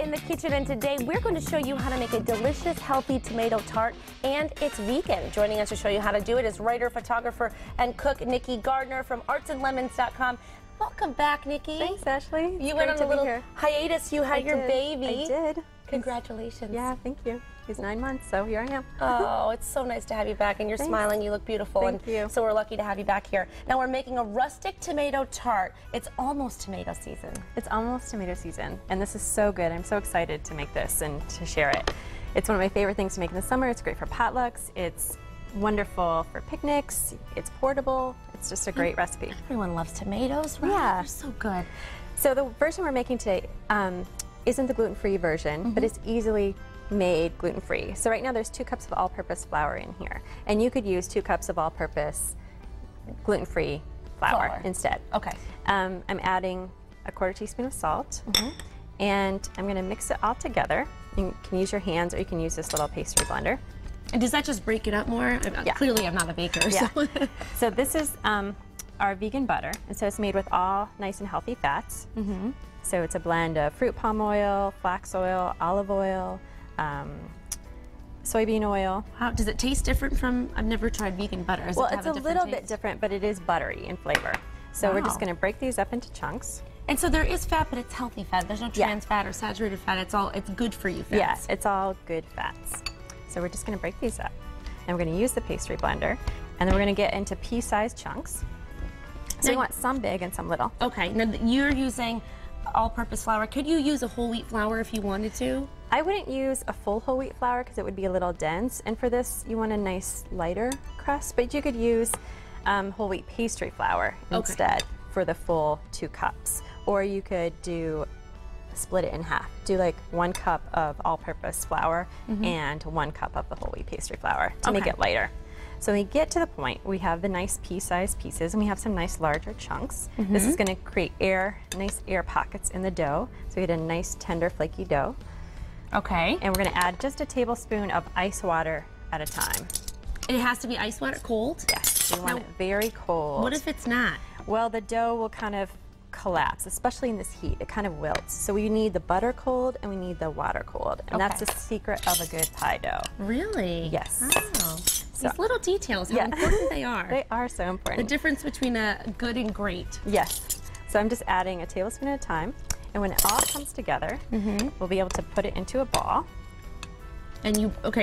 in the kitchen, and today we're going to show you how to make a delicious, healthy tomato tart, and it's vegan. Joining us to show you how to do it is writer, photographer, and cook Nikki Gardner from artsandlemons.com. Welcome back, Nikki. Thanks, Ashley. You went on a little hiatus. You had your baby. I did. Congratulations. Yeah, thank you. He's 9 months, so here I am. Oh, it's so nice to have you back, and you're smiling. You look beautiful. Thank you. So we're lucky to have you back here. Now we're making a rustic tomato tart. It's almost tomato season. It's almost tomato season, and this is so good. I'm so excited to make this and to share it. It's one of my favorite things to make in the summer. It's great for potlucks. It's wonderful for picnics. It's portable. It's just a great recipe. Everyone loves tomatoes, right? Yeah. They're so good. So the version we're making today isn't the gluten-free version, but it's easily made gluten-free. So right now there's 2 cups of all-purpose flour in here, and you could use 2 cups of all-purpose gluten-free flour instead. Okay. I'm adding a 1/4 teaspoon of salt, and I'm going to mix it all together. You can use your hands, or you can use this little pastry blender. And does that just break it up more? Yeah. Clearly I'm not a baker. Yeah. So, so this is our vegan butter, and so it's made with all nice and healthy fats. So it's a blend of fruit palm oil, flax oil, olive oil, soybean oil. how does it taste different from? I've never tried vegan butter. Does Well, it have it's a different little taste? bit different, but it is buttery in flavor. So we're just Wow. going to break these up into chunks. And so there is fat, but it's healthy fat. There's no trans fat or saturated fat. It's good for you fats. Yes, it's all good fats. So we're just going to break these up, and we're going to use the pastry blender, and then we're going to get into pea-sized chunks. So we want some big and some little. Okay. Now you're using all-purpose flour. Could you use a whole wheat flour if you wanted to? I wouldn't use a full whole wheat flour because it would be a little dense, and for this you want a nice lighter crust, but you could use whole wheat pastry flour instead for the full 2 cups. Or you could split it in half. Do like 1 cup of all-purpose flour and 1 cup of the whole wheat pastry flour to make it lighter. So when we get to the point, we have the nice pea-sized pieces, and we have some nice larger chunks. This is going to create nice air pockets in the dough, so we get a nice tender flaky dough. Okay. And we're going to add just a tablespoon of ice water at a time. It has to be ice water, cold? Yes, we want it very cold. What if it's not? Well, the dough will kind of collapse, especially in this heat. It kind of wilts. So we need the butter cold and we need the water cold. And that's the secret of a good pie dough. Really? Yes. Oh. These little details, how important they are. They are so important. The difference between a good and great. Yes. So I'm just adding a tablespoon at a time. And when it all comes together, we'll be able to put it into a ball. And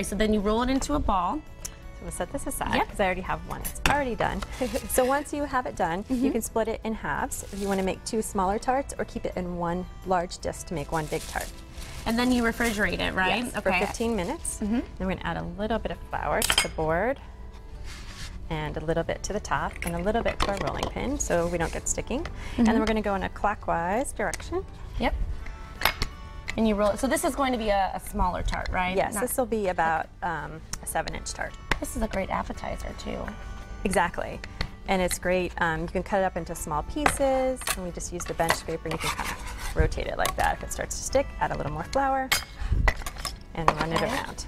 so then you roll it into a ball. So we'll set this aside because I already have one. It's already done. So once you have it done, you can split it in halves if you want to make 2 smaller tarts, or keep it in 1 large disc to make 1 big tart. And then you refrigerate it, right? Yes, for 15 minutes. Then we're going to add a little bit of flour to the board, and a little bit to the top, and a little bit to our rolling pin so we don't get sticking. And then we're going to go in a clockwise direction. Yep. And you roll it. So this is going to be a smaller tart, right? Yes, this will be about a 7-inch tart. This is a great appetizer, too. Exactly. And it's great. You can cut it up into small pieces, and we just use the bench scraper, and you can kind of rotate it like that. If it starts to stick, add a little more flour and run it around.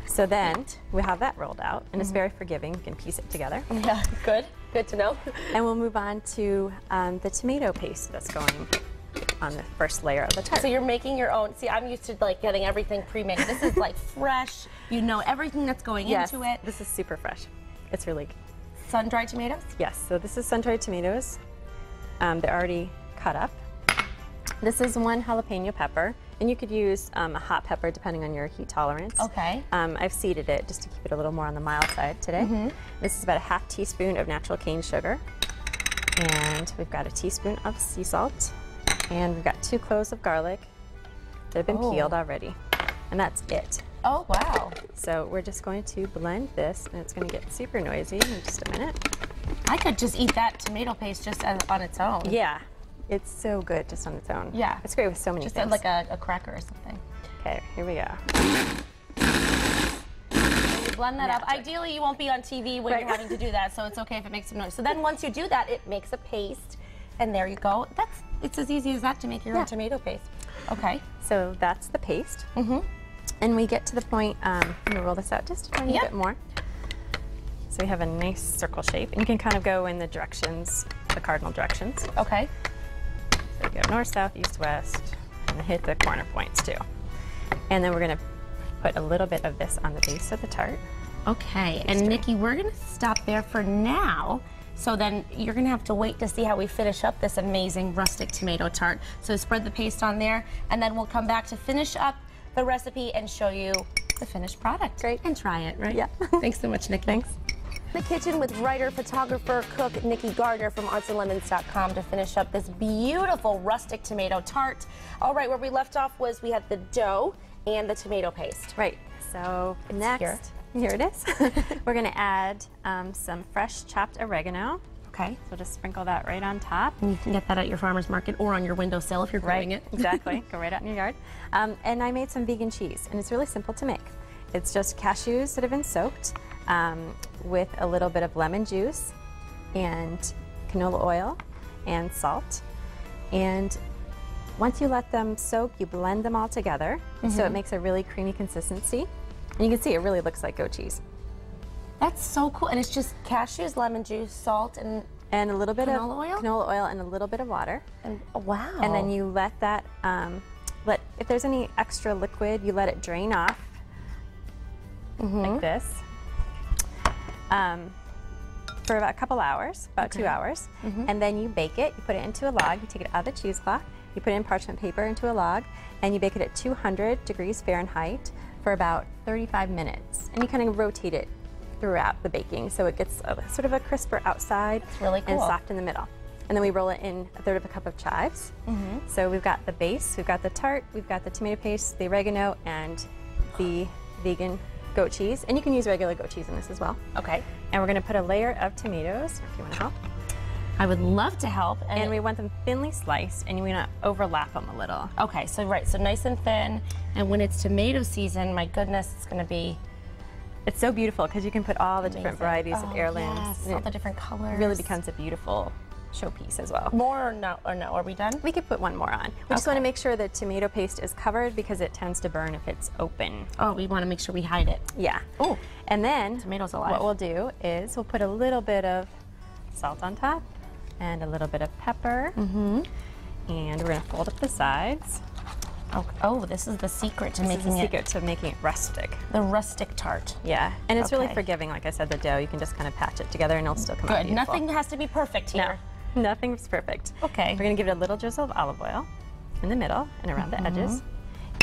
So then we have that rolled out, and it's very forgiving. You can piece it together. Yeah, good. Good to know. And we'll move on to the tomato paste that's going on the first layer of the tart. So you're making your own. See, I'm used to like getting everything pre-made. This is like fresh. You know everything that's going into it. This is super fresh. It's really good. Sun-dried tomatoes? Yes, so this is sun-dried tomatoes. They're already cut up. This is 1 jalapeno pepper, and you could use a hot pepper depending on your heat tolerance. Okay. I've seeded it just to keep it a little more on the mild side today. This is about a 1/2 teaspoon of natural cane sugar, and we've got a teaspoon of sea salt, and we've got 2 cloves of garlic that have been peeled already, and that's it. Oh, wow. So we're just going to blend this, and it's going to get super noisy in just a minute. I could just eat that tomato paste just on its own. Yeah, it's so good just on its own. Yeah. It's great with so many just things. like a cracker or something. Okay, here we go. You blend that up. Ideally, you won't be on TV when you're having to do that, so it's okay if it makes some noise. So then once you do that, it makes a paste, and there you go. It's as easy as that to make your own tomato paste. Okay. So that's the paste. And we get to the point, I'm gonna roll this out just a tiny bit more. So we have a nice circle shape, and you can kind of go in the directions, the cardinal directions. Okay. So we go north, south, east, west, and hit the corner points too. And then we're going to put a little bit of this on the base of the tart. Okay, and Nikki, we're going to stop there for now. So then you're going to have to wait to see how we finish up this amazing rustic tomato tart. So spread the paste on there, and then we'll come back to finish up the recipe and show you the finished product. Great. And try it, right? Yeah. Thanks so much, Nikki. Thanks. The kitchen with writer, photographer, cook Nikki Gardner from artsandlemons.com to finish up this beautiful rustic tomato tart. All right, where we left off was we had the dough and the tomato paste. Right. So next, here it is. We're going to add some fresh chopped oregano. Okay. So just sprinkle that right on top. And you can get that at your farmer's market or on your windowsill if you're growing it. Exactly. Go right out in your yard. And I made some vegan cheese, and it's really simple to make. It's just cashews that have been soaked with a little bit of lemon juice and canola oil and salt. And once you let them soak, you blend them all together, so it makes a really creamy consistency. And you can see it really looks like goat cheese. That's so cool. And it's just cashews, lemon juice, salt, and a little bit of oil? canola oil and a little bit of water. And wow. And then you let that, if there's any extra liquid, you let it drain off like this for about a couple hours, about 2 hours. And then you bake it. You put it into a log. You take it out of the cheesecloth. You put it in parchment paper into a log, and you bake it at 200 degrees Fahrenheit for about 35 minutes. And you kind of rotate it throughout the baking so it gets sort of a crisper outside really cool. and soft in the middle. And then we roll it in a third of a cup of chives. So we've got the base, we've got the tart, we've got the tomato paste, the oregano, and the vegan goat cheese. And you can use regular goat cheese in this as well. Okay. And we're going to put a layer of tomatoes, if you want to help. I would love to help. And we want them thinly sliced, and we want to overlap them a little. Okay, so so nice and thin. And when it's tomato season, my goodness, it's going to be... It's so beautiful because you can put all the different varieties of heirlooms. Yes, all the different colors. It really becomes a beautiful showpiece as well. More or no? Are we done? We could put one more on. We just want to make sure the tomato paste is covered because it tends to burn if it's open. Oh, we want to make sure we hide it. Yeah. Oh, and then tomatoes alive. What we'll do is we'll put a little bit of salt on top and a little bit of pepper. And we're going to fold up the sides. Oh, this is the secret to making it rustic. The rustic tart. Yeah, and it's really forgiving. Like I said, the dough, you can just kind of patch it together and it'll still come out beautiful. Nothing has to be perfect here. No, nothing's perfect. Okay. We're going to give it a little drizzle of olive oil in the middle and around the edges.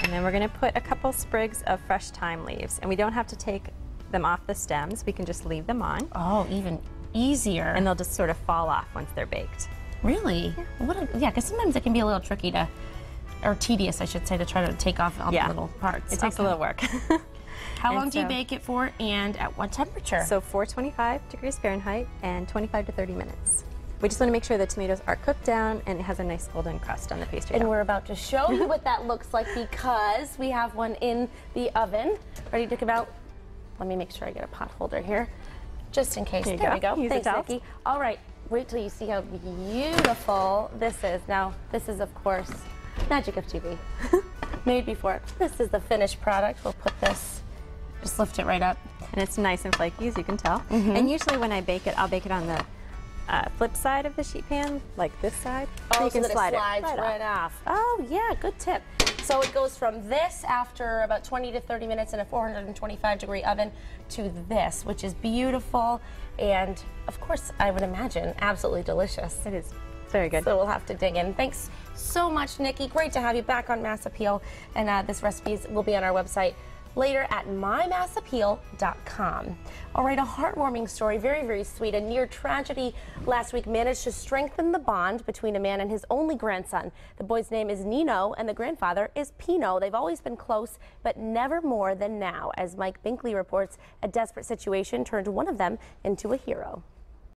And then we're going to put a couple sprigs of fresh thyme leaves. And we don't have to take them off the stems. We can just leave them on. Oh, even easier. And they'll just sort of fall off once they're baked. Really? Yeah, because sometimes it can be a little tricky to... or tedious, I should say, to try to take off all the little parts. It takes a little work. How long do you bake it for, and at what temperature? So 425 degrees Fahrenheit and 25 to 30 minutes. We just want to make sure the tomatoes are cooked down and it has a nice golden crust on the pastry. And we're about to show you what that looks like because we have one in the oven ready to come out. Let me make sure I get a pot holder here, just in case. There we go. Thanks, Nikki. All right, wait till you see how beautiful this is. Now, this is, of course, magic of TV. Made before. This is the finished product. We'll put this, just lift it right up. And it's nice and flaky, as you can tell. And usually when I bake it, I'll bake it on the flip side of the sheet pan, like this side. Oh, so you can that slide it slides it right off. Oh, yeah, good tip. So it goes from this after about 20 to 30 minutes in a 425 degree oven to this, which is beautiful. And of course, I would imagine absolutely delicious. It is very good. So we'll have to dig in. Thanks so much, Nikki. Great to have you back on Mass Appeal. And this recipe will be on our website later at mymassappeal.com. All right, a heartwarming story, very, very sweet. A near tragedy last week managed to strengthen the bond between a man and his only grandson. The boy's name is Nino and the grandfather is Pino. They've always been close, but never more than now. As Mike Binkley reports, a desperate situation turned one of them into a hero.